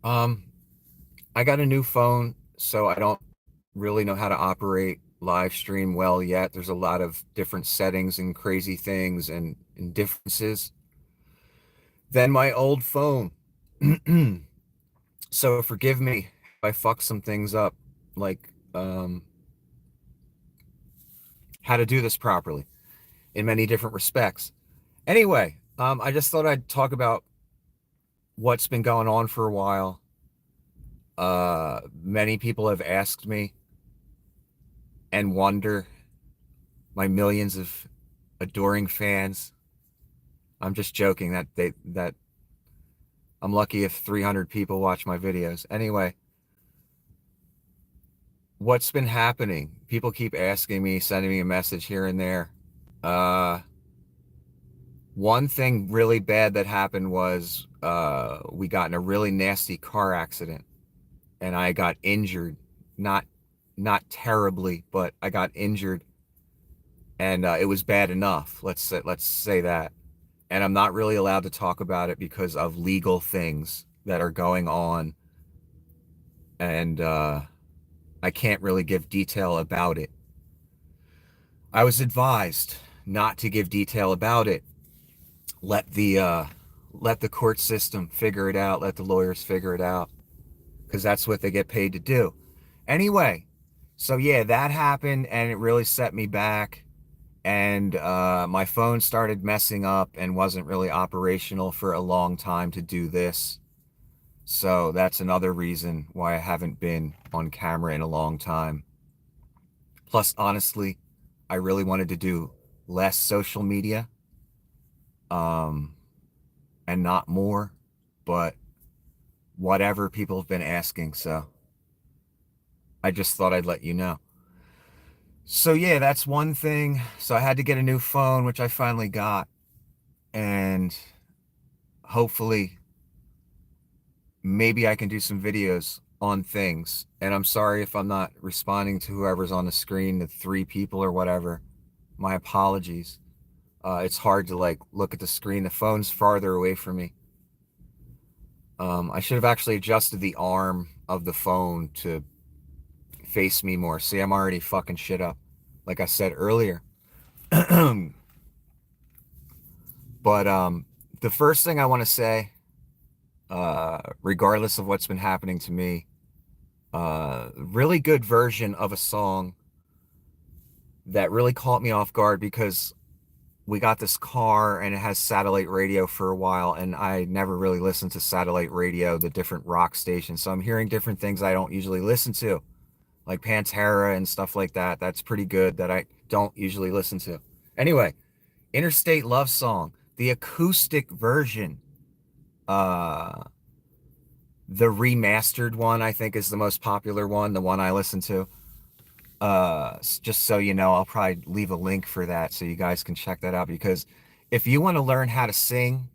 Um, I got a new phone, so I don't really know how to operate live stream well yet. There's a lot of different settings and crazy things and differences than my old phone. So forgive me if I fuck some things up, like how to do this properly in many different respects. Anyway, I just thought I'd talk about what's been going on for a while. Many people have asked me and wonder, my millions of adoring fans. I'm just joking that I'm lucky if 300 people watch my videos. Anyway, what's been happening? People keep asking me, sending me a message here and there. Uh, One thing really bad that happened was we got in a really nasty car accident and I got injured. Not not terribly, but I got injured and it was bad enough. Let's say that. And I'm not really allowed to talk about it because of legal things that are going on, and I can't really give detail about it. I was advised not to give detail about it. Let the let the court system figure it out. Let the lawyers figure it out because that's what they get paid to do. Anyway, so yeah, that happened, and it really set me back. And my phone started messing up and wasn't really operational for a long time to do this. So that's another reason why I haven't been on camera in a long time. Plus, honestly, I really wanted to do less social media, um, and not more, but whatever people have been asking. So I just thought I'd let you know. So yeah, that's one thing. So I had to get a new phone, which I finally got. And hopefully maybe I can do some videos on things. And I'm sorry if I'm not responding to whoever's on the screen, the three people or whatever. My apologies. It's hard to like look at the screen. The phone's farther away from me. I should have actually adjusted the arm of the phone to face me more. See, I'm already fucking shit up, like I said earlier. But the first thing I want to say, regardless of what's been happening to me, really good version of a song that really caught me off guard because we got this car and it has satellite radio for a while, and I never really listened to satellite radio, the different rock stations. So I'm hearing different things I don't usually listen to, like Pantera and stuff like that. That's pretty good that I don't usually listen to. Anyway, Interstate Love Song, the acoustic version, uh, the remastered one, I think is the most popular one, the one I listen to. Just so you know, I'll probably leave a link for that so you guys can check that out, because if you want to learn how to sing,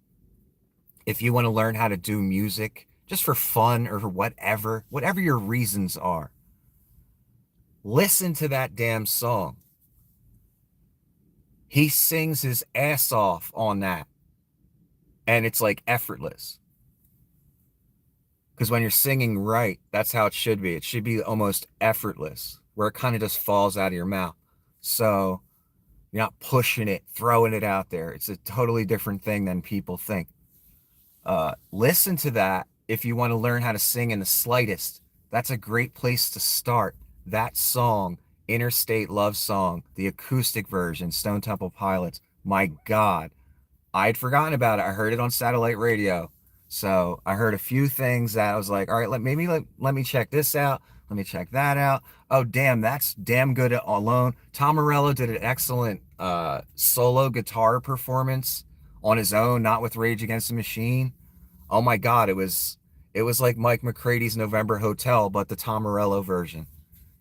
if you want to learn how to do music just for fun or for whatever your reasons are, listen to that damn song. He sings his ass off on that, and it's like effortless. Because when you're singing right, that's how it should be. It should be almost effortless, where it kind of just falls out of your mouth. So you're not pushing it, throwing it out there. It's a totally different thing than people think. Listen to that if you want to learn how to sing in the slightest. That's a great place to start. That song, Interstate Love Song, the acoustic version, Stone Temple Pilots. My God, I'd forgotten about it. I heard it on satellite radio. So I heard a few things that I was like, all right, let me check this out. Let me check that out. Oh, damn, that's damn good alone. Tom Morello did an excellent solo guitar performance on his own, not with Rage Against the Machine. Oh my God, it was like Mike McCrady's November Hotel, but the Tom Morello version.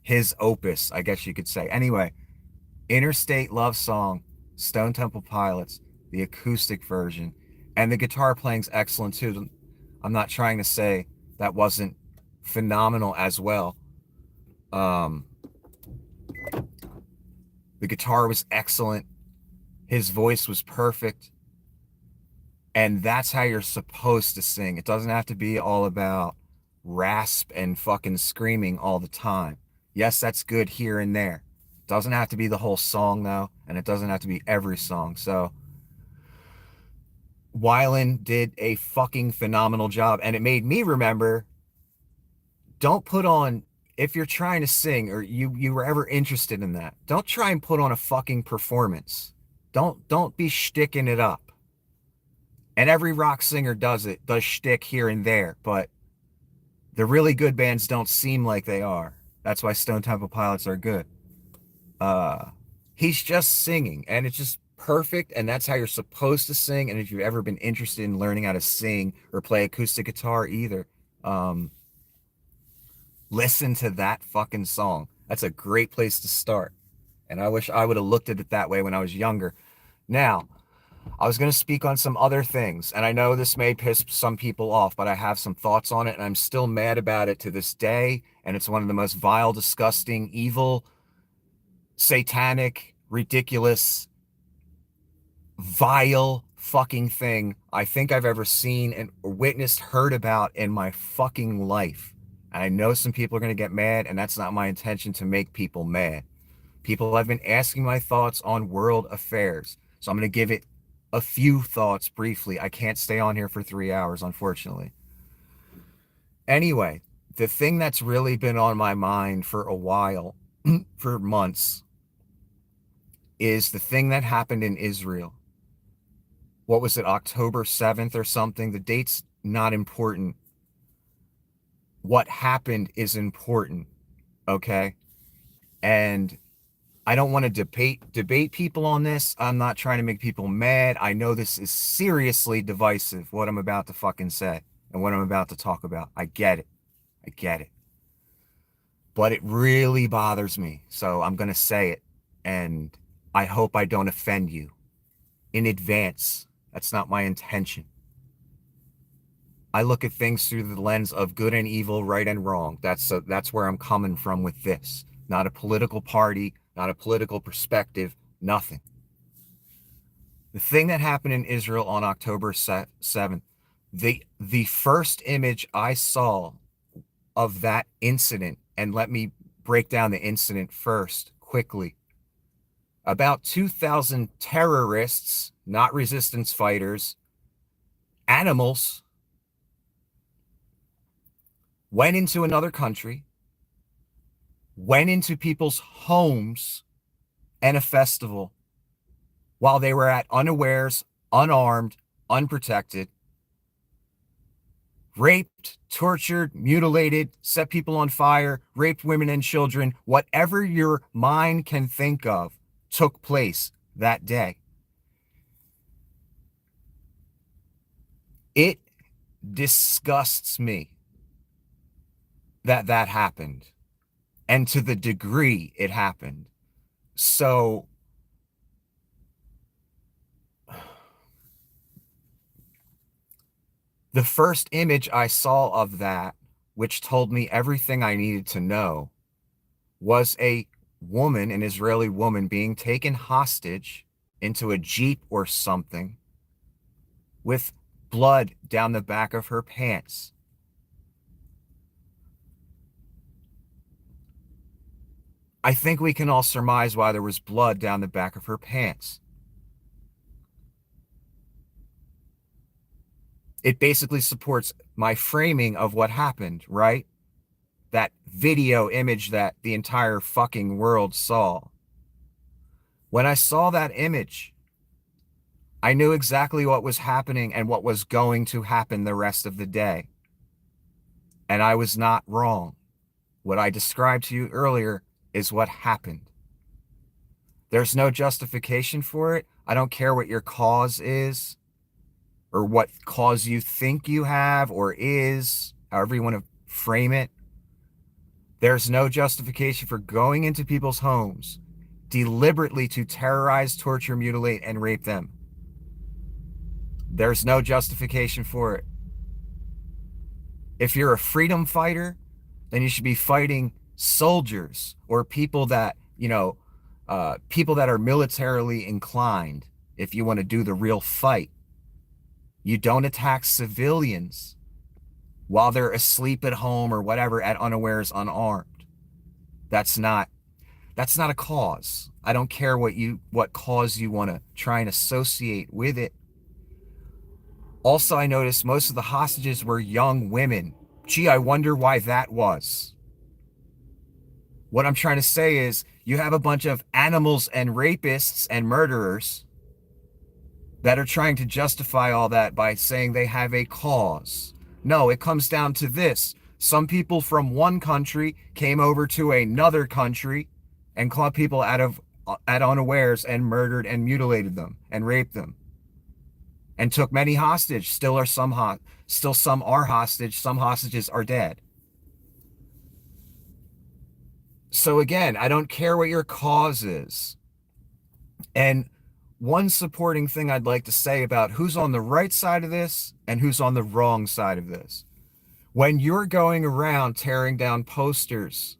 His opus, I guess you could say. Anyway, Interstate Love Song, Stone Temple Pilots, the acoustic version. And the guitar playing's excellent too. I'm not trying to say that wasn't phenomenal as well. Um, the guitar was excellent. His voice was perfect. And that's how you're supposed to sing. It doesn't have to be all about rasp and fucking screaming all the time. Yes, that's good here and there. Doesn't have to be the whole song though, and it doesn't have to be every song. So Weiland did a fucking phenomenal job, and it made me remember, don't put on, if you're trying to sing or you were ever interested in that, don't try and put on a fucking performance. Don't be shticking it up. And every rock singer does shtick here and there, but the really good bands don't seem like they are. That's why Stone Temple Pilots are good. Uh, he's just singing, and it's just perfect, and that's how you're supposed to sing. And if you've ever been interested in learning how to sing or play acoustic guitar either, um, listen to that fucking song. That's a great place to start. And I wish I would have looked at it that way when I was younger. Now, I was going to speak on some other things, and I know this may piss some people off, but I have some thoughts on it, and I'm still mad about it to this day. And it's one of the most vile, disgusting, evil, satanic, ridiculous, vile fucking thing I think I've ever seen and witnessed, heard about in my fucking life. And I know some people are going to get mad, and that's not my intention to make people mad. People have been asking my thoughts on world affairs. So I'm going to give it a few thoughts briefly. I can't stay on here for 3 hours, unfortunately. Anyway, the thing that's really been on my mind for a while, for months, is the thing that happened in Israel. What was it, October 7th or something? The date's not important. What happened is important, okay? And I don't want to debate people on this. I'm not trying to make people mad. I know this is seriously divisive, what I'm about to fucking say and what I'm about to talk about. I get it. I get it. But it really bothers me. So I'm going to say it. And I hope I don't offend you in advance. That's not my intention. I look at things through the lens of good and evil, right and wrong. That's where I'm coming from with this. Not a political party, not a political perspective, nothing. The thing that happened in Israel on October 7th, the first image I saw of that incident, and let me break down the incident first quickly. About 2,000 terrorists, not resistance fighters, animals, went into another country, went into people's homes and a festival while they were at unawares, unarmed, unprotected, raped, tortured, mutilated, set people on fire, raped women and children. Whatever your mind can think of took place that day. It disgusts me that that happened, and to the degree it happened. So the first image I saw of that, which told me everything I needed to know, was a woman, an Israeli woman, being taken hostage into a Jeep or something with blood down the back of her pants. I think we can all surmise why there was blood down the back of her pants. It basically supports my framing of what happened, right? That video image that the entire fucking world saw. When I saw that image, I knew exactly what was happening and what was going to happen the rest of the day. And I was not wrong. What I described to you earlier is what happened. There's no justification for it. I don't care what your cause is or what cause you think you have or is, however you want to frame it. There's no justification for going into people's homes deliberately to terrorize, torture, mutilate, and rape them. There's no justification for it. If you're a freedom fighter, then you should be fighting soldiers or people that, people that are militarily inclined. If you want to do the real fight, you don't attack civilians. while they're asleep at home or whatever at unawares unarmed. That's not that's not a cause. I don't care what cause you want to try and associate with it. Also, I noticed most of the hostages were young women. Gee, I wonder why that was. What I'm trying to say is you have a bunch of animals and rapists and murderers that are trying to justify all that by saying they have a cause. No, it comes down to this. Some people from one country came over to another country and caught people at unawares and murdered and mutilated them and raped them and took many hostage. Still some are hostage. Some hostages are dead. So again, I don't care what your cause is. And one supporting thing I'd like to say about who's on the right side of this and who's on the wrong side of this. When you're going around tearing down posters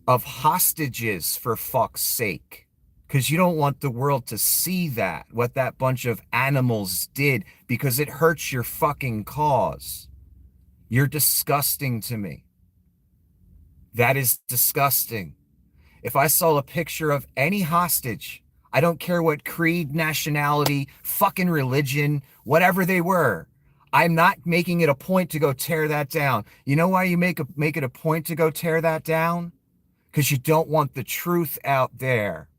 of hostages, for fuck's sake, because you don't want the world to see that, what that bunch of animals did, because it hurts your fucking cause. You're disgusting to me. That is disgusting. If I saw a picture of any hostage, I don't care what creed, nationality, fucking religion, whatever they were, I'm not making it a point to go tear that down. You know why you make it a point to go tear that down? Because you don't want the truth out there.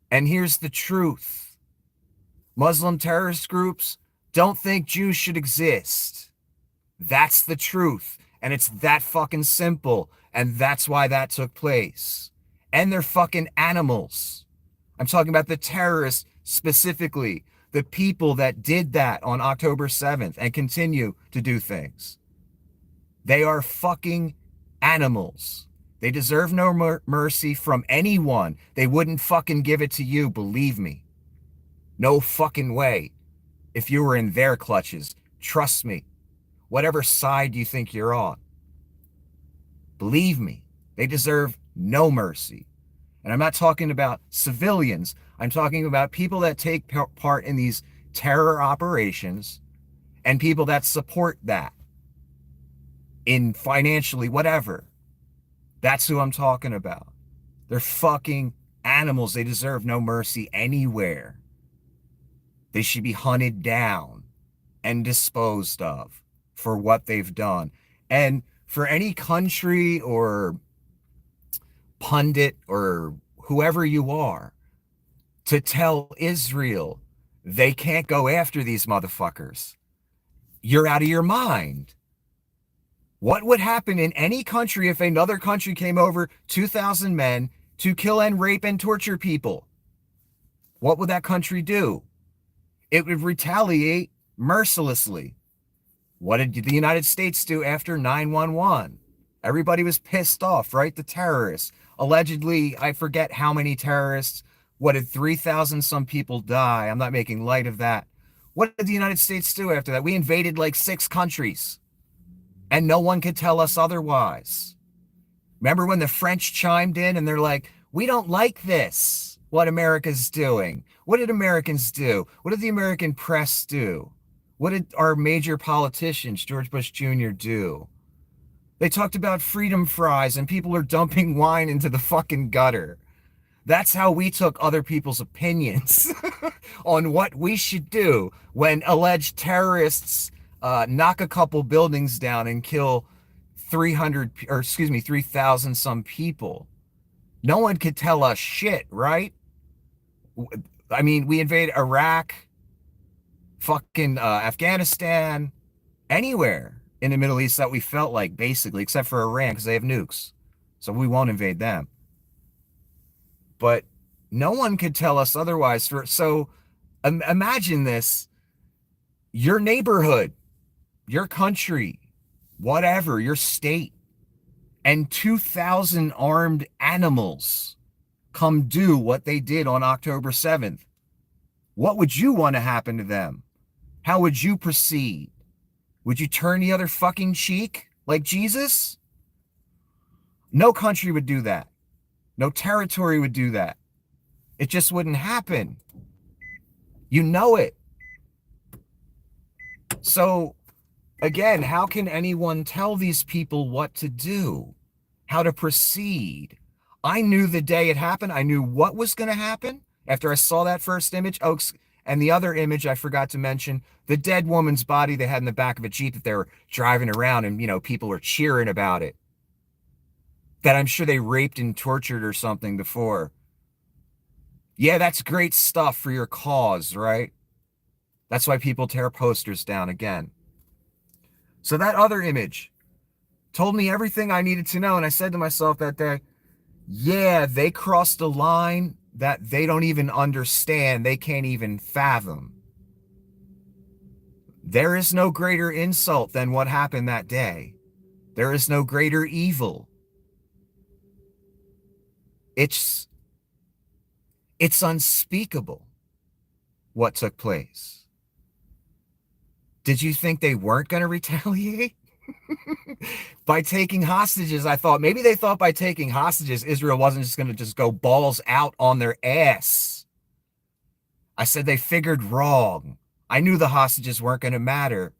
And here's the truth. Muslim terrorist groups don't think Jews should exist. That's the truth. And it's that fucking simple. And that's why that took place. And they're fucking animals. I'm talking about the terrorists specifically, the people that did that on October 7th and continue to do things. They are fucking animals. They deserve no mercy from anyone. They wouldn't fucking give it to you, believe me. No fucking way. If you were in their clutches, trust me, whatever side you think you're on, believe me, they deserve no mercy. And I'm not talking about civilians. I'm talking about people that take part in these terror operations and people that support that in financially, whatever. That's who I'm talking about. They're fucking animals. They deserve no mercy anywhere. They should be hunted down and disposed of for what they've done. And for any country or pundit or whoever you are to tell Israel they can't go after these motherfuckers, you're out of your mind. What would happen in any country if another country came over 2,000 men to kill and rape and torture people? What would that country do? It would retaliate mercilessly. What did the United States do after 9/11? Everybody was pissed off, right? The terrorists. Allegedly, I forget how many terrorists. What did 3,000 some people die? I'm not making light of that. What did the United States do after that? We invaded like 6 countries. And no one could tell us otherwise. Remember when the French chimed in and they're like, we don't like this, what America's doing. What did Americans do? What did the American press do? What did our major politicians, George Bush Jr., do? They talked about freedom fries and people are dumping wine into the fucking gutter. That's how we took other people's opinions on what we should do when alleged terrorists knock a couple buildings down and kill 3,000 some people. No one could tell us shit, right? I mean, we invade Iraq, fucking Afghanistan, anywhere in the Middle East that we felt like, basically, except for Iran because they have nukes. So we won't invade them. But no one could tell us otherwise. So imagine this. Your neighborhood, your country, whatever, your state, and 2,000 armed animals come do what they did on October 7th. What would you want to happen to them? How would you proceed? Would you turn the other fucking cheek like Jesus? No country would do that. No territory would do that. It just wouldn't happen. You know it. So Again, how can anyone tell these people what to do, how to proceed? I knew the day it happened. I knew what was going to happen after I saw that first image. Oaks, and the other image I forgot to mention, the dead woman's body they had in the back of a Jeep that they were driving around, and, people were cheering about it. That I'm sure they raped and tortured or something before. Yeah, that's great stuff for your cause, right? That's why people tear posters down again. So that other image told me everything I needed to know. And I said to myself that day, yeah, they crossed a line that they don't even understand. They can't even fathom. There is no greater insult than what happened that day. There is no greater evil. It's it's unspeakable what took place. Did you think they weren't going to retaliate? By taking hostages, I thought maybe they thought by taking hostages, Israel wasn't just going to just go balls out on their ass. I said they figured wrong. I knew the hostages weren't going to matter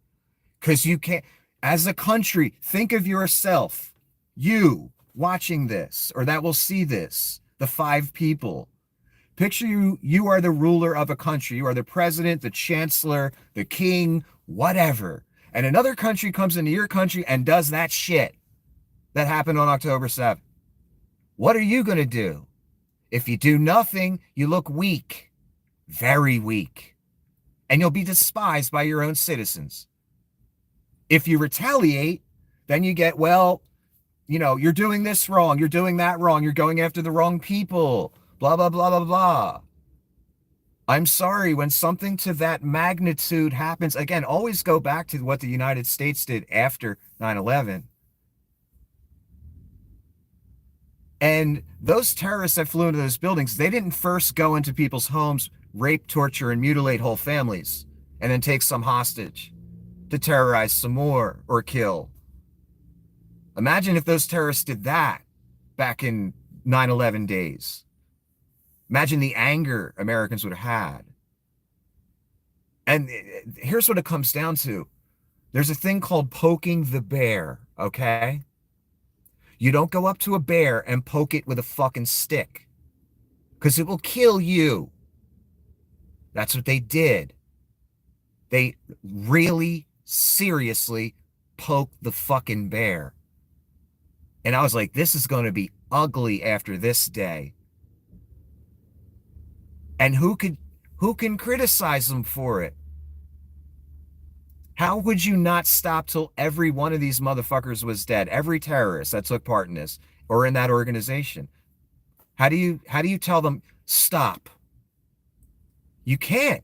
because you can't, as a country, think of yourself, you watching this or that will see this, the 5 people. Picture you are the ruler of a country. You are the president, the chancellor, the king, whatever. And another country comes into your country and does that shit that happened on October 7th. What are you going to do? If you do nothing, you look weak, very weak, and you'll be despised by your own citizens. If you retaliate, then you get, well, you're doing this wrong, you're doing that wrong, you're going after the wrong people, blah, blah, blah, blah, blah. I'm sorry, when something to that magnitude happens, again, always go back to what the United States did after 9/11. And those terrorists that flew into those buildings, they didn't first go into people's homes, rape, torture, and mutilate whole families, and then take some hostage to terrorize some more or kill. Imagine if those terrorists did that back in 9/11 days. Imagine the anger Americans would have had. And here's what it comes down to. There's a thing called poking the bear, okay? You don't go up to a bear and poke it with a fucking stick because it will kill you. That's what they did. They really seriously poked the fucking bear. And I was like, this is going to be ugly after this day. And who can criticize them for it? How would you not stop till every one of these motherfuckers was dead? Every terrorist that took part in this or in that organization. How do you tell them stop? You can't.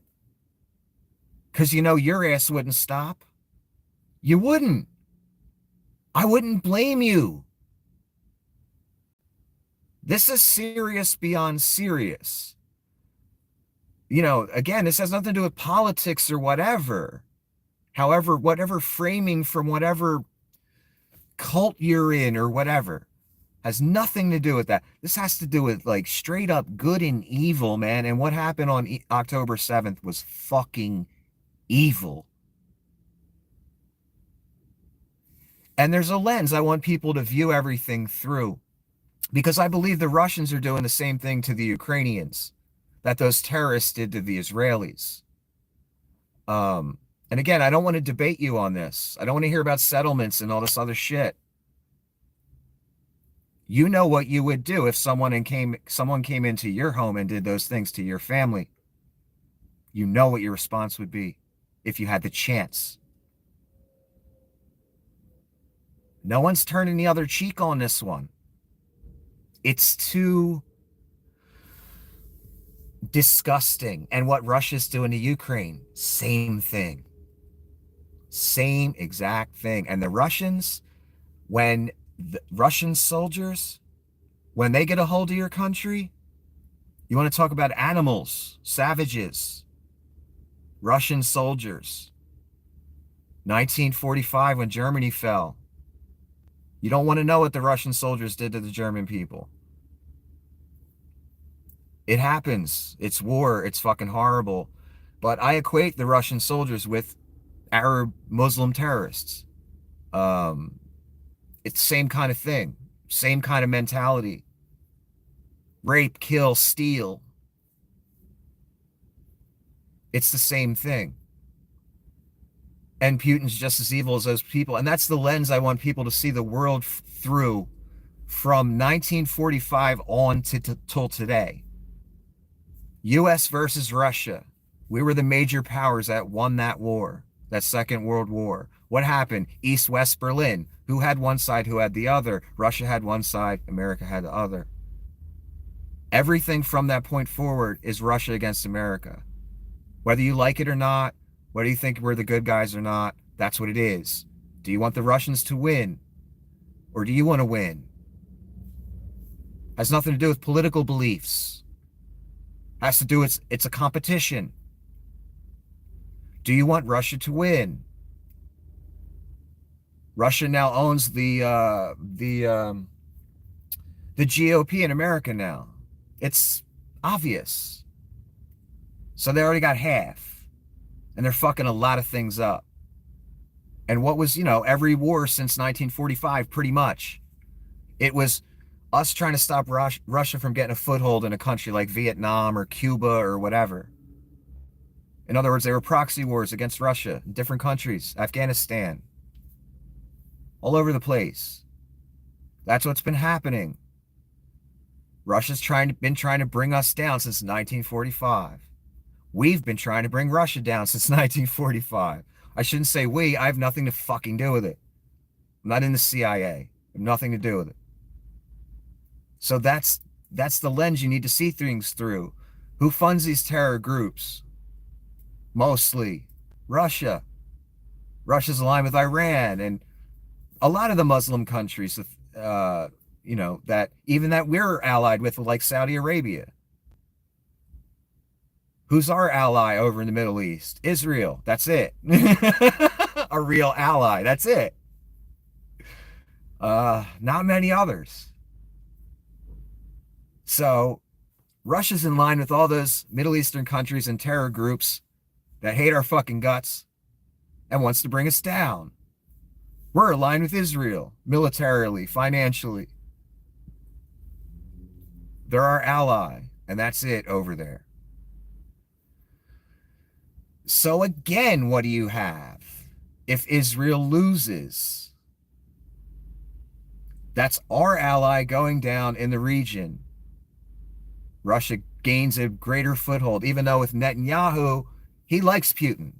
Because your ass wouldn't stop. You wouldn't. I wouldn't blame you. This is serious beyond serious. Again, this has nothing to do with politics or whatever. However, whatever framing from whatever cult you're in or whatever has nothing to do with that. This has to do with like straight up good and evil, man. And what happened on October 7th was fucking evil. And there's a lens I want people to view everything through because I believe the Russians are doing the same thing to the Ukrainians that those terrorists did to the Israelis. And again, I don't want to debate you on this. I don't want to hear about settlements and all this other shit. You know what you would do if someone came into your home and did those things to your family. You know what your response would be if you had the chance. No one's turning the other cheek on this one. It's too disgusting. And what Russia's doing to Ukraine, same thing. Same exact thing. And the Russians, when the Russian soldiers, when they get a hold of your country, you want to talk about animals, savages, Russian soldiers. 1945 when Germany fell. You don't want to know what the Russian soldiers did to the German people. It happens. It's war. It's fucking horrible. But I equate the Russian soldiers with Arab Muslim terrorists. Um, it's the same kind of thing, same kind of mentality. Rape, kill, steal. It's the same thing. And Putin's just as evil as those people. And that's the lens I want people to see the world through from 1945 on to till today. US versus Russia. We were the major powers that won that war, that Second World War. What happened? East-West Berlin. Who had one side, who had the other? Russia had one side, America had the other. Everything from that point forward is Russia against America. Whether you like it or not, whether you think we're the good guys or not, that's what it is. Do you want the Russians to win? Or do you want to win? Has nothing to do with political beliefs. Has to do with it's a competition. Do you want Russia to win? Russia now owns the GOP in America now. It's obvious. So they already got half. And they're fucking a lot of things up. And what was, every war since 1945, pretty much, it was us trying to stop Russia from getting a foothold in a country like Vietnam or Cuba or whatever. In other words, they were proxy wars against Russia in different countries, Afghanistan, all over the place. That's what's been happening. Russia's been trying to bring us down since 1945. We've been trying to bring Russia down since 1945. I shouldn't say we. I have nothing to fucking do with it. I'm not in the CIA. I have nothing to do with it. So that's the lens you need to see things through. Who funds these terror groups? Mostly Russia. Russia's aligned with Iran and a lot of the Muslim countries, that we're allied with, like Saudi Arabia. Who's our ally over in the Middle East? Israel. That's it. A real ally. That's it. Not many others. So Russia's in line with all those Middle Eastern countries and terror groups that hate our fucking guts and wants to bring us down. We're aligned with Israel, militarily, financially. They're our ally, and that's it over there. So again, what do you have? If Israel loses, that's our ally going down in the region. Russia gains a greater foothold, even though with Netanyahu, he likes Putin.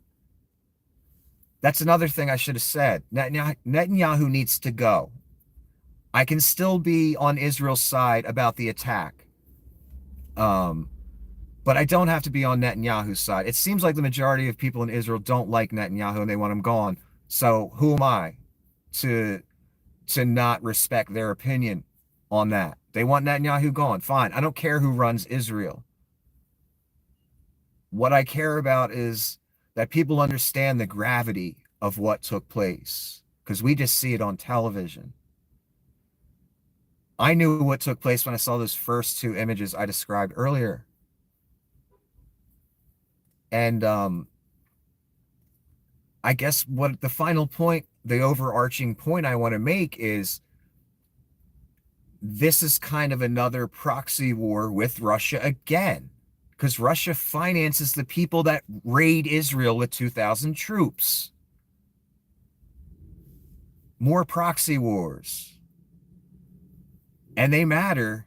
That's another thing I should have said. Netanyahu needs to go. I can still be on Israel's side about the attack. But I don't have to be on Netanyahu's side. It seems like the majority of people in Israel don't like Netanyahu and they want him gone. So who am I to not respect their opinion on that? They want Netanyahu gone. Fine. I don't care who runs Israel. What I care about is that people understand the gravity of what took place, because we just see it on television. I knew what took place when I saw those first two images I described earlier. And I guess what the final point, the overarching point I want to make is this is kind of another proxy war with Russia again, because Russia finances the people that raid Israel with 2,000 troops. More proxy wars. And they matter.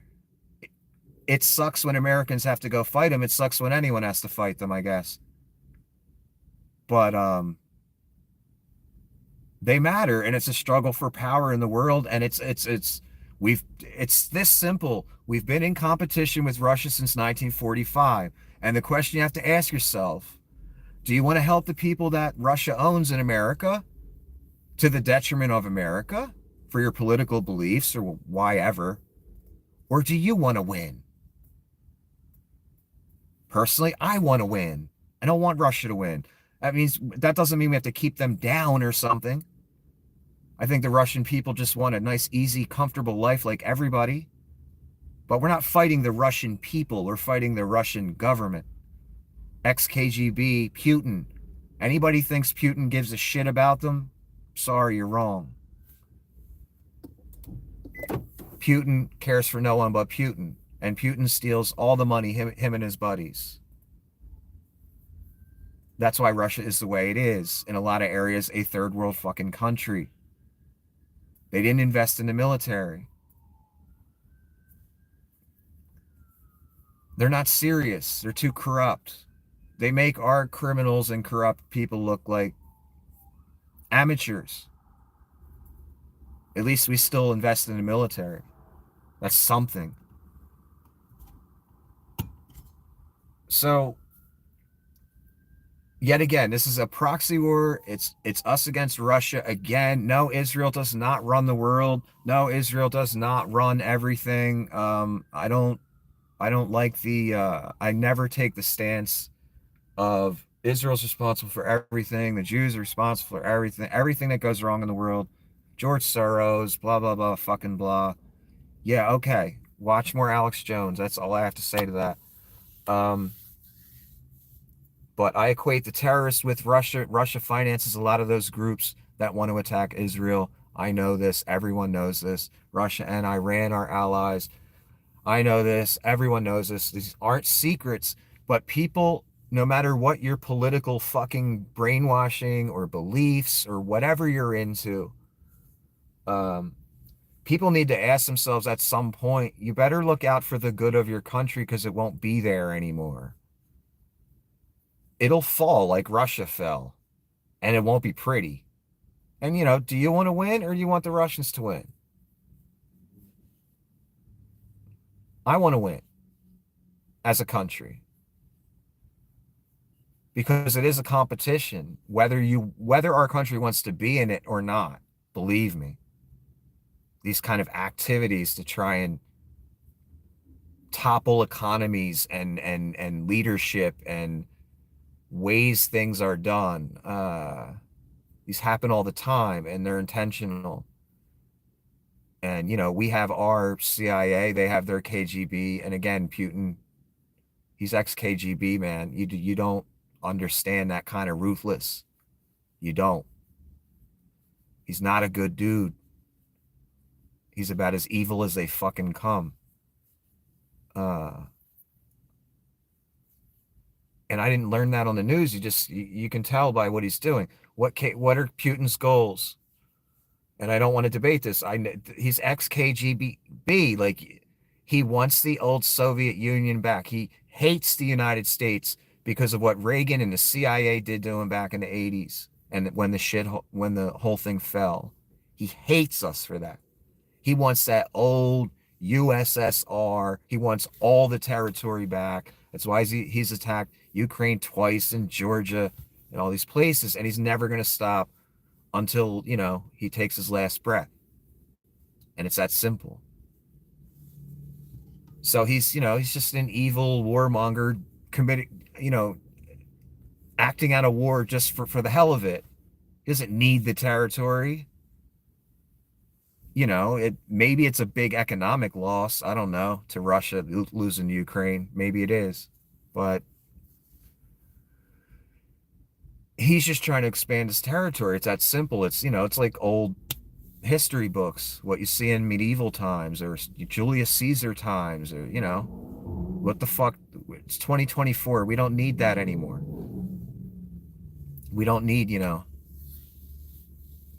It sucks when Americans have to go fight them. It sucks when anyone has to fight them, I guess. But they matter, and it's a struggle for power in the world, and it's this simple. We've been in competition with Russia since 1945, and the question you have to ask yourself, do you want to help the people that Russia owns in America to the detriment of America for your political beliefs or why ever? Or do you want to win? Personally, I want to win. I don't want Russia to win. That doesn't mean we have to keep them down or something. I think the Russian people just want a nice, easy, comfortable life like everybody. But we're not fighting the Russian people. We're fighting the Russian government. Ex-KGB Putin Anybody thinks Putin gives a shit about them? Sorry, you're wrong. Putin cares for no one but Putin, and Putin steals all the money, him and his buddies. That's why Russia is the way it is. In a lot of areas, a third world fucking country. They didn't invest in the military. They're not serious. They're too corrupt. They make our criminals and corrupt people look like amateurs. At least we still invest in the military. That's something. So, yet again, this is a proxy war. It's us against Russia again. No, Israel does not run the world. No, Israel does not run everything. I don't like I never take the stance of Israel's responsible for everything, the Jews are responsible for everything that goes wrong in the world. George Soros, blah blah blah, fucking blah. Yeah, okay. Watch more Alex Jones. That's all I have to say to that. Um, but I equate the terrorists with Russia. Russia finances a lot of those groups that want to attack Israel. I know this. Everyone knows this. Russia and Iran are allies. I know this. Everyone knows this. These aren't secrets, but people, no matter what your political fucking brainwashing or beliefs or whatever you're into, um, people need to ask themselves at some point, you better look out for the good of your country because it won't be there anymore. It'll fall like Russia fell, and it won't be pretty. And, do you want to win or do you want the Russians to win? I want to win as a country because it is a competition, whether our country wants to be in it or not. Believe me, these kind of activities to try and topple economies and leadership and ways things are done. These happen all the time and they're intentional. And, we have our CIA, they have their KGB. And again, Putin, he's ex-KGB, man. You don't understand that kind of ruthless. You don't. He's not a good dude. He's about as evil as they fucking come. Uh, and I didn't learn that on the news. You can tell by what he's doing. What are Putin's goals? And I don't want to debate this. He's ex KGB. Like he wants the old Soviet Union back. He hates the United States because of what Reagan and the CIA did to him back in the 80s and when the whole thing fell. He hates us for that. He wants that old USSR. He wants all the territory back. That's why he's attacked Ukraine twice and Georgia and all these places, and he's never going to stop until, he takes his last breath. And it's that simple. So he's just an evil warmonger committing, acting out a war just for the hell of it. He doesn't need the territory. Maybe it's a big economic loss. I don't know, to Russia losing Ukraine. Maybe it is. But he's just trying to expand his territory. It's that simple. It's like old history books, what you see in medieval times or Julius Caesar times, or, what the fuck? It's 2024. We don't need that anymore. We don't need,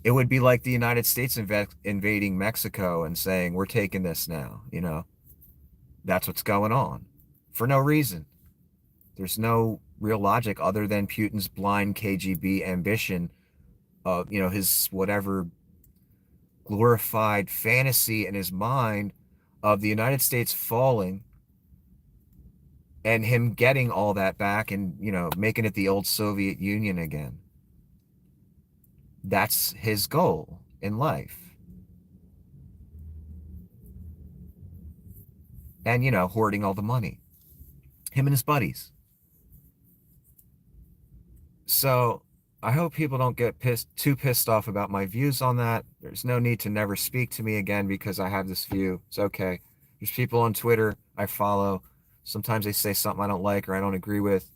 it would be like the United States invading Mexico and saying, we're taking this now, that's what's going on for no reason. There's no real logic other than Putin's blind KGB ambition of, his whatever glorified fantasy in his mind of the United States falling and him getting all that back and, making it the old Soviet Union again. That's his goal in life. And, hoarding all the money. Him and his buddies. So I hope people don't get too pissed off about my views on that. There's no need to never speak to me again because I have this view. It's okay. There's people on Twitter I follow. Sometimes they say something I don't like or I don't agree with.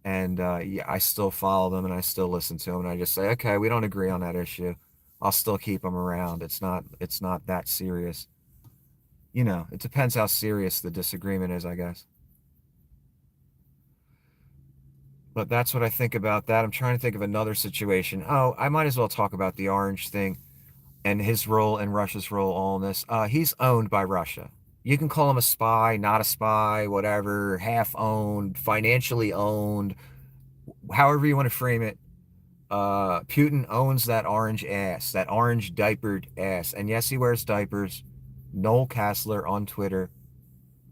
And yeah, I still follow them and I still listen to them and I just say, okay, we don't agree on that issue. I'll still keep them around. It's not that serious. It depends how serious the disagreement is, I guess. But that's what I think about that. I'm trying to think of another situation. Oh, I might as well talk about the orange thing and his role and Russia's role all in this. He's owned by Russia. You can call him a spy, not a spy, whatever, half owned, financially owned, however you want to frame it. Putin owns that orange ass, that orange diapered ass. And yes, he wears diapers. Noel Kassler on Twitter.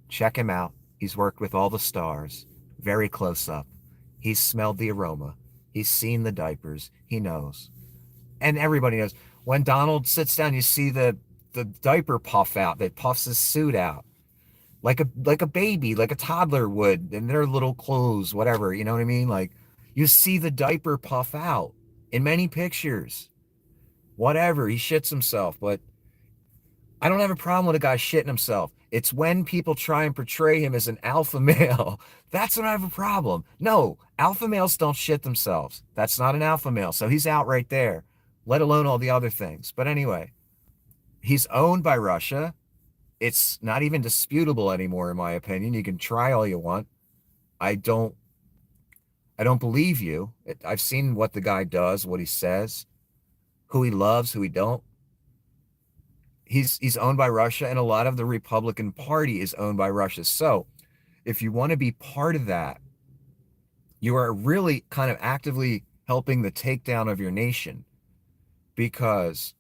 Check him out. He's worked with all the stars, very close up. He's smelled the aroma. He's seen the diapers. He knows. And everybody knows. When Donald sits down, you see the diaper puff out that puffs his suit out. Like a baby, like a toddler would in their little clothes, whatever, you know what I mean? Like you see the diaper puff out in many pictures. Whatever, he shits himself, but I don't have a problem with a guy shitting himself. It's when people try and portray him as an alpha male. That's when I have a problem. No, alpha males don't shit themselves. That's not an alpha male. So he's out right there, let alone all the other things. But anyway, he's owned by Russia. It's not even disputable anymore, in my opinion. You can try all you want. I don't I don't believe you. I've seen what the guy does, what he says, who he loves, who he don't. He's owned by Russia, and a lot of the Republican Party is owned by Russia. So if you want to be part of that, you are really kind of actively helping the takedown of your nation because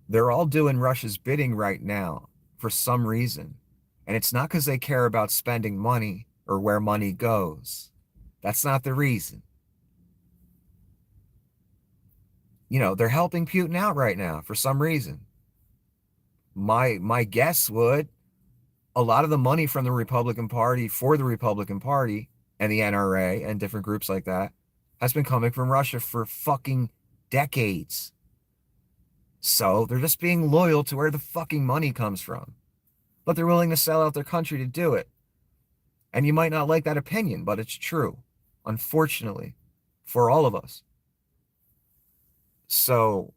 they're all doing Russia's bidding right now for some reason. And it's not because they care about spending money or where money goes. That's not the reason. They're helping Putin out right now for some reason. My guess would a lot of the money from the Republican Party for the Republican Party and the NRA and different groups like that has been coming from Russia for fucking decades. So they're just being loyal to where the fucking money comes from. But they're willing to sell out their country to do it. And you might not like that opinion, but it's true, unfortunately, for all of us. So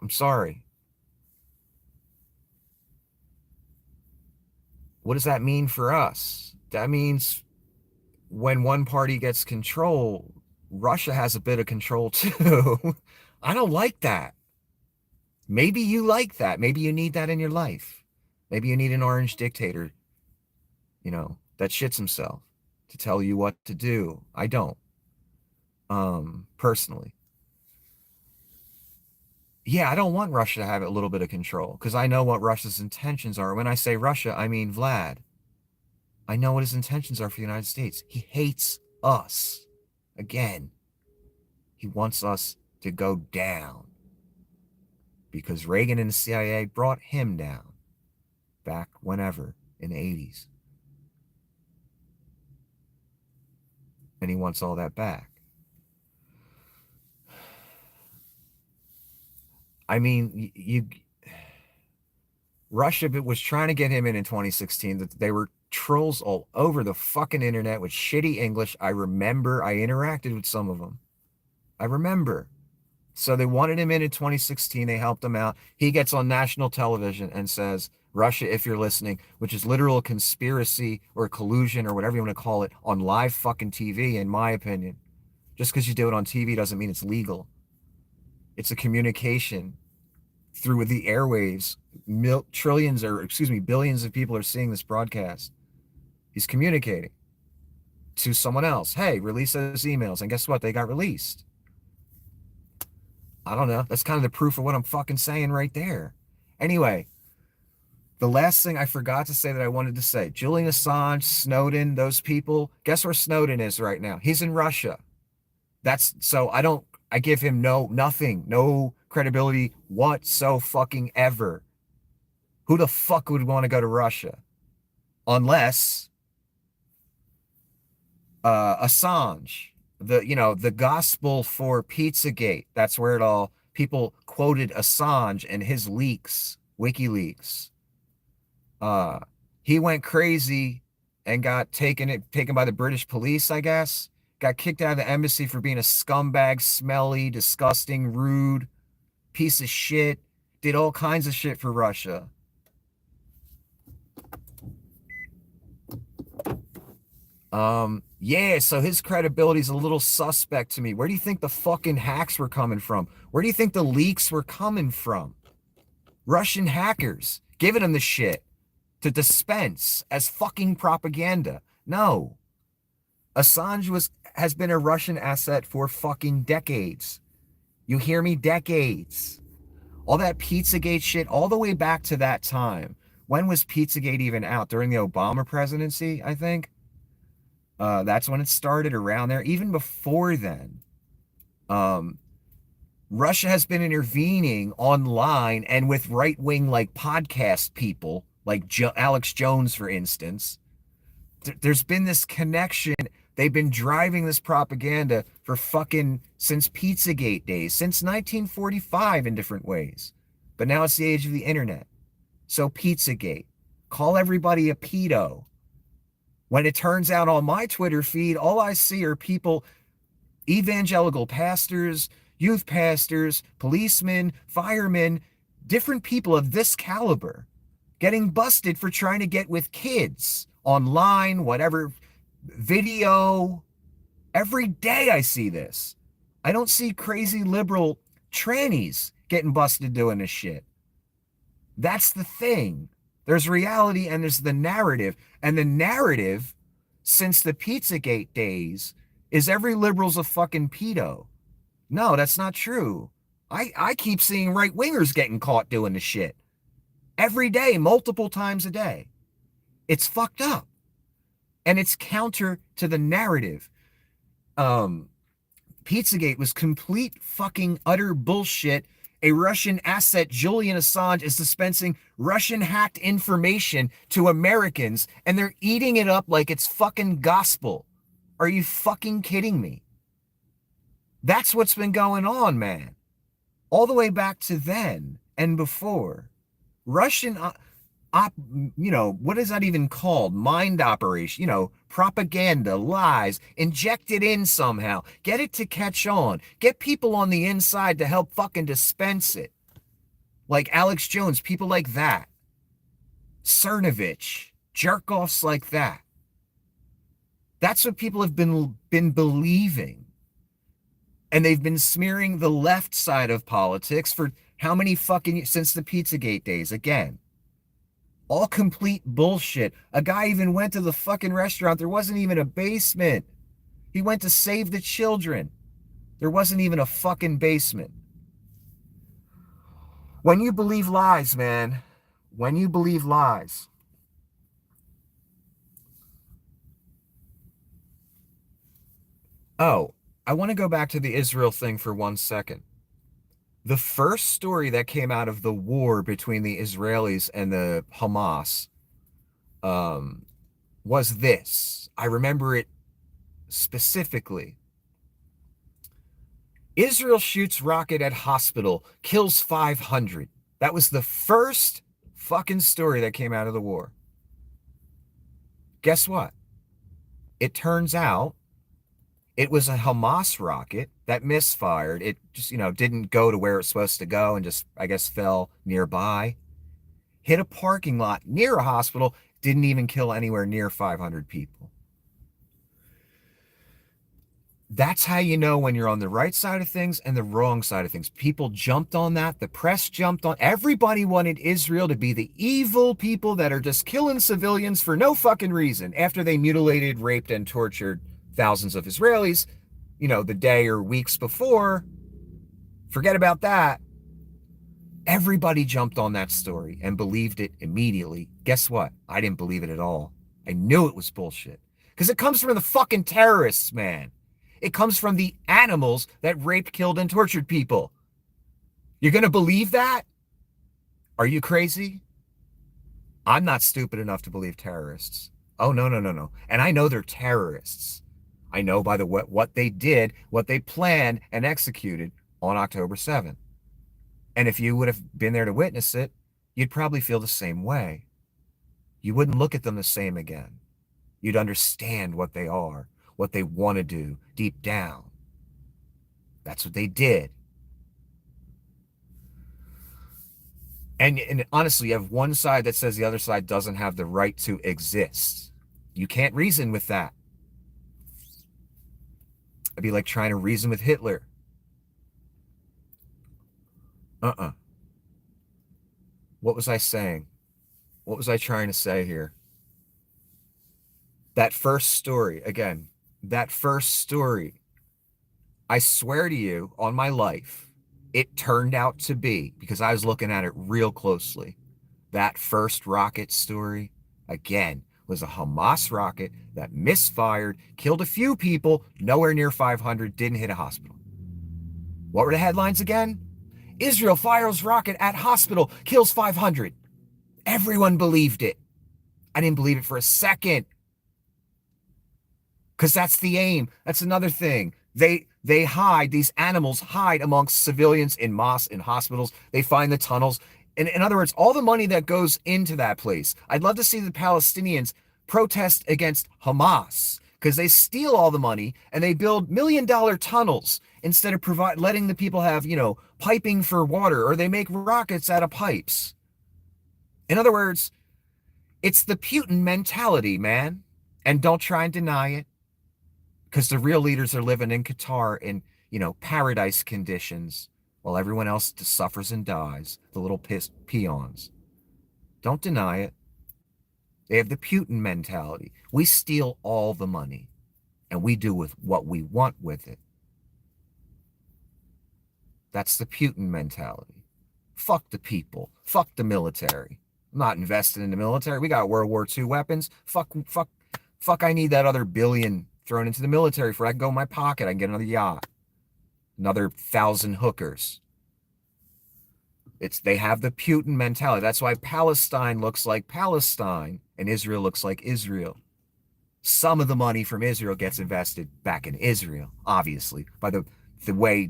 I'm sorry. What does that mean for us? That means when one party gets control, Russia has a bit of control too. I don't like that. Maybe you like that. Maybe you need that in your life. Maybe you need an orange dictator, that shits himself to tell you what to do. I don't. Personally. Yeah, I don't want Russia to have a little bit of control because I know what Russia's intentions are. When I say Russia, I mean Vlad. I know what his intentions are for the United States. He hates us. Again, he wants us to go down because Reagan and the CIA brought him down back whenever in the 80s. And he wants all that back. I mean, Russia was trying to get him in 2016. That they were trolls all over the fucking internet with shitty English. I remember I interacted with some of them. I remember. So they wanted him in 2016. They helped him out. He gets on national television and says, Russia, if you're listening, which is literal conspiracy or collusion or whatever you want to call it on live fucking TV, in my opinion. Just because you do it on TV doesn't mean it's legal. It's a communication through the airwaves. Trillions or, excuse me, billions of people are seeing this broadcast. He's communicating to someone else. Hey, release those emails. And guess what? They got released. I don't know. That's kind of the proof of what I'm fucking saying right there. Anyway, the last thing I forgot to say that I wanted to say, Julian Assange, Snowden, those people, guess where Snowden is right now? He's in Russia. I give him nothing, no credibility fucking ever. Who the fuck would want to go to Russia? Unless Assange, the gospel for Pizzagate. That's where it all people quoted Assange and his leaks, WikiLeaks. He went crazy and got taken by the British police, I guess. Got kicked out of the embassy for being a scumbag, smelly, disgusting, rude piece of shit. Did all kinds of shit for Russia. Yeah, so his credibility's a little suspect to me. Where do you think the fucking hacks were coming from? Where do you think the leaks were coming from? Russian hackers giving him the shit to dispense as fucking propaganda. No. Assange has been a Russian asset for fucking decades. You hear me? Decades. All that Pizzagate shit, all the way back to that time. When was Pizzagate even out? During the Obama presidency, I think. That's when it started, around there. Even before then, um, Russia has been intervening online and with right-wing like podcast people, like Alex Jones, for instance. There's been this connection. They've been driving this propaganda for fucking since Pizzagate days, since 1945 in different ways. But now it's the age of the internet. So Pizzagate. Call everybody a pedo. When it turns out on my Twitter feed, all I see are people, evangelical pastors, youth pastors, policemen, firemen, different people of this caliber getting busted for trying to get with kids online, whatever, video. Every day I see this. I don't see crazy liberal trannies getting busted doing this shit. That's the thing. There's reality and there's the narrative. And the narrative, since the Pizzagate days, is every liberal's a fucking pedo. No, that's not true. I keep seeing right-wingers getting caught doing the shit. Every day, multiple times a day. It's fucked up. And it's counter to the narrative. Pizzagate was complete fucking utter bullshit. A Russian asset, Julian Assange, is dispensing Russian hacked information to Americans, and they're eating it up like it's fucking gospel. Are you fucking kidding me? That's what's been going on, man. All the way back to then and before. Russian, what is that even called? Mind operation, propaganda, lies, inject it in somehow. Get it to catch on. Get people on the inside to help fucking dispense it. Like Alex Jones, people like that. Cernovich, jerk-offs like that. That's what people have been believing. And they've been smearing the left side of politics for how many fucking, since the Pizzagate days, again. All complete bullshit. A guy even went to the fucking restaurant. There wasn't even a basement. He went to save the children. There wasn't even a fucking basement. When you believe lies, man, when you believe lies. Oh, I want to go back to the Israel thing for 1 second. The first story that came out of the war between the Israelis and the Hamas um, was this. I remember it specifically. Israel shoots rocket at hospital, kills 500. That was the first fucking story that came out of the war. Guess what? It turns out it was a Hamas rocket that misfired. It just, didn't go to where it's supposed to go and just, I guess, fell nearby. Hit a parking lot near a hospital, didn't even kill anywhere near 500 people. That's how you know when you're on the right side of things and the wrong side of things. People jumped on that. The press jumped on. Everybody wanted Israel to be the evil people that are just killing civilians for no fucking reason after they mutilated, raped, and tortured thousands of Israelis, the day or weeks before. Forget about that. Everybody jumped on that story and believed it immediately. Guess what? I didn't believe it at all. I knew it was bullshit. Because it comes from the fucking terrorists, man. It comes from the animals that raped, killed, and tortured people. You're going to believe that? Are you crazy? I'm not stupid enough to believe terrorists. Oh, no, no, no, no. And I know they're terrorists. I know by what they did, what they planned and executed on October 7th. And if you would have been there to witness it, you'd probably feel the same way. You wouldn't look at them the same again. You'd understand what they are, what they want to do deep down. That's what they did. And honestly, you have one side that says the other side doesn't have the right to exist. You can't reason with that. It'd be like trying to reason with Hitler. Uh-uh. What was I saying? What was I trying to say here? That first story, again, that first story, I swear to you on my life, it turned out to be, because I was looking at it real closely, that first rocket story, again, was a Hamas rocket that misfired, killed a few people, nowhere near 500, didn't hit a hospital. What were the headlines again? Israel fires rocket at hospital, kills 500. Everyone believed it. I didn't believe it for a second. Because that's the aim. That's another thing. They hide, these animals hide amongst civilians in mosques, in hospitals. They find the tunnels. In other words, all the money that goes into that place. I'd love to see the Palestinians protest against Hamas because they steal all the money and they build $1 million tunnels instead of letting the people have, piping for water, or they make rockets out of pipes. In other words, it's the Putin mentality, man. And don't try and deny it, because the real leaders are living in Qatar in, paradise conditions while everyone else suffers and dies, the little peons. Don't deny it. They have the Putin mentality. We steal all the money and we do with what we want with it. That's the Putin mentality. Fuck the people. Fuck the military. I'm not invested in the military. We got World War II weapons. Fuck, I need that other billion thrown into the military for I can go in my pocket. I can get another yacht. Another 1,000 hookers. They have the Putin mentality. That's why Palestine looks like Palestine and Israel looks like Israel. Some of the money from Israel gets invested back in Israel, obviously, by the way,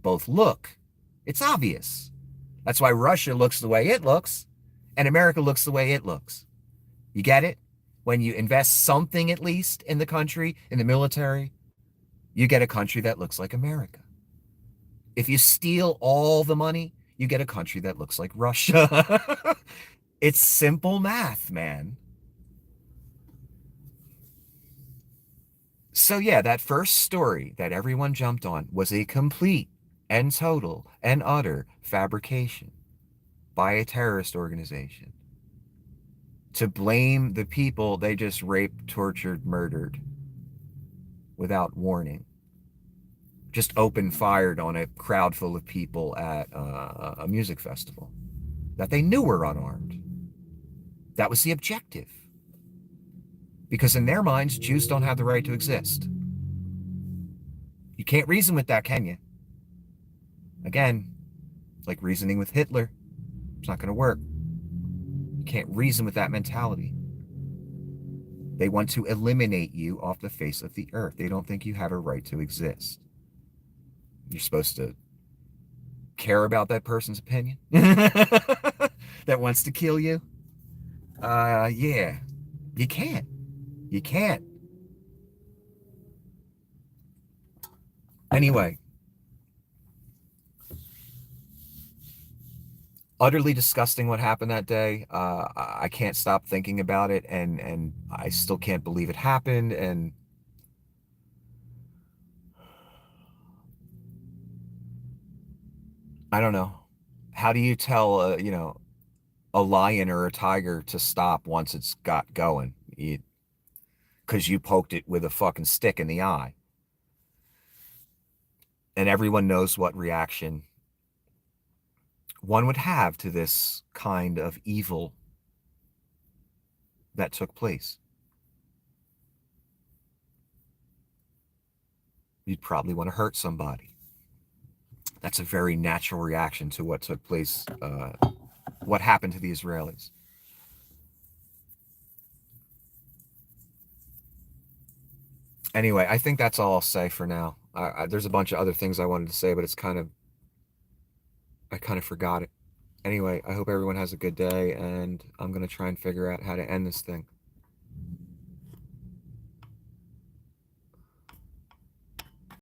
both look. It's obvious. That's why Russia looks the way it looks and America looks the way it looks. You get it? When you invest something, at least in the country, in the military, you get a country that looks like America. If you steal all the money, you get a country that looks like Russia. It's simple math, man. So yeah, that first story that everyone jumped on was a complete and total and utter fabrication by a terrorist organization to blame the people they just raped, tortured, murdered without warning. Just open fired on a crowd full of people at a music festival that they knew were unarmed. That was the objective. Because in their minds, Jews don't have the right to exist. You can't reason with that, can you? Again, like reasoning with Hitler. It's not going to work. You can't reason with that mentality. They want to eliminate you off the face of the earth. They don't think you have a right to exist. You're supposed to care about that person's opinion that wants to kill you. Yeah, you can't. You can't. Anyway, utterly disgusting what happened that day. I can't stop thinking about it, and I still can't believe it happened. And I don't know. How do you tell, a lion or a tiger to stop once it's got going? Because you poked it with a fucking stick in the eye. And everyone knows what reaction one would have to this kind of evil that took place. You'd probably want to hurt somebody. That's a very natural reaction to what took place, what happened to the Israelis. Anyway, I think that's all I'll say for now. There's a bunch of other things I wanted to say, but I kind of forgot it. Anyway, I hope everyone has a good day, and I'm going to try and figure out how to end this thing.